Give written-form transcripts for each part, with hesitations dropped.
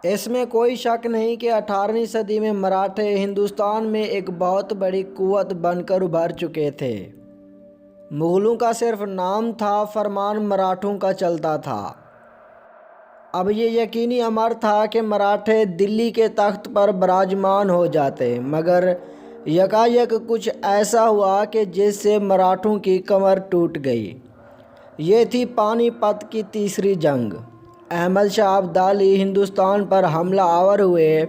اس میں کوئی شک نہیں کہ 18ویں صدی میں مراٹھے ہندوستان میں ایک بہت بڑی قوت بن کر ابھر چکے تھے۔ مغلوں کا صرف نام تھا، فرمان مراٹھوں کا چلتا تھا۔ اب یہ یقینی امر تھا کہ مراٹھے دلی کے تخت پر براجمان ہو جاتے، مگر یکایک کچھ ایسا ہوا کہ جس سے مراٹھوں کی کمر ٹوٹ گئی۔ یہ تھی پانی پت کی تیسری جنگ۔ احمد شاہ ابدالی ہندوستان پر حملہ آور ہوئے۔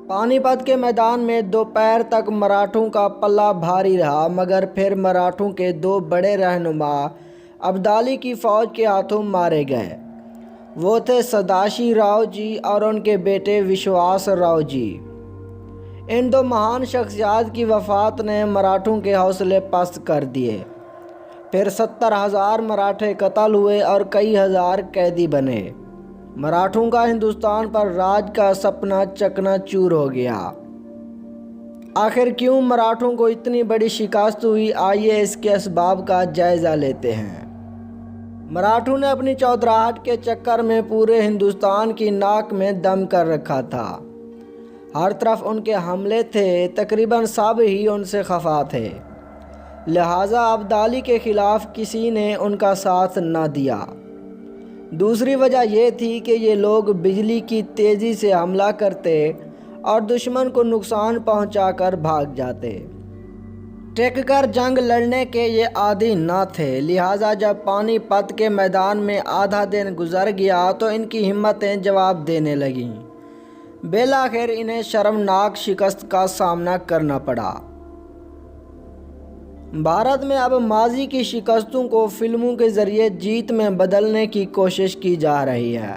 پانی پت کے میدان میں دوپہر تک مراٹھوں کا پلہ بھاری رہا، مگر پھر مراٹھوں کے دو بڑے رہنما ابدالی کی فوج کے ہاتھوں مارے گئے۔ وہ تھے سداشی راؤ جی اور ان کے بیٹے وشواس راؤ جی۔ ان دو مہان شخصیات کی وفات نے مراٹھوں کے حوصلے پست کر دیے۔ پھر 70,000 مراٹھے قتل ہوئے اور کئی ہزار قیدی بنے۔ مراٹھوں کا ہندوستان پر راج کا سپنا چکنا چور ہو گیا۔ آخر کیوں مراٹھوں کو اتنی بڑی شکست ہوئی؟ آئیے اس کے اسباب کا جائزہ لیتے ہیں۔ مراٹھوں نے اپنی چودراہٹ کے چکر میں پورے ہندوستان کی ناک میں دم کر رکھا تھا۔ ہر طرف ان کے حملے تھے، تقریباً سب ہی ان سے خفا تھے، لہٰذا ابدالی کے خلاف کسی نے ان کا ساتھ نہ دیا۔ دوسری وجہ یہ تھی کہ یہ لوگ بجلی کی تیزی سے حملہ کرتے اور دشمن کو نقصان پہنچا کر بھاگ جاتے۔ ٹک کر جنگ لڑنے کے یہ عادی نہ تھے، لہٰذا جب پانی پت کے میدان میں آدھا دن گزر گیا تو ان کی ہمتیں جواب دینے لگیں۔ بالآخر انہیں شرمناک شکست کا سامنا کرنا پڑا۔ بھارت میں اب ماضی کی شکستوں کو فلموں کے ذریعے جیت میں بدلنے کی کوشش کی جا رہی ہے۔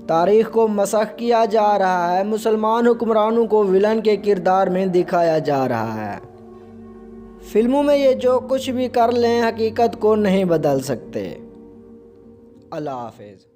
تاریخ کو مسخ کیا جا رہا ہے، مسلمان حکمرانوں کو ولن کے کردار میں دکھایا جا رہا ہے۔ فلموں میں یہ جو کچھ بھی کر لیں، حقیقت کو نہیں بدل سکتے۔ اللہ حافظ۔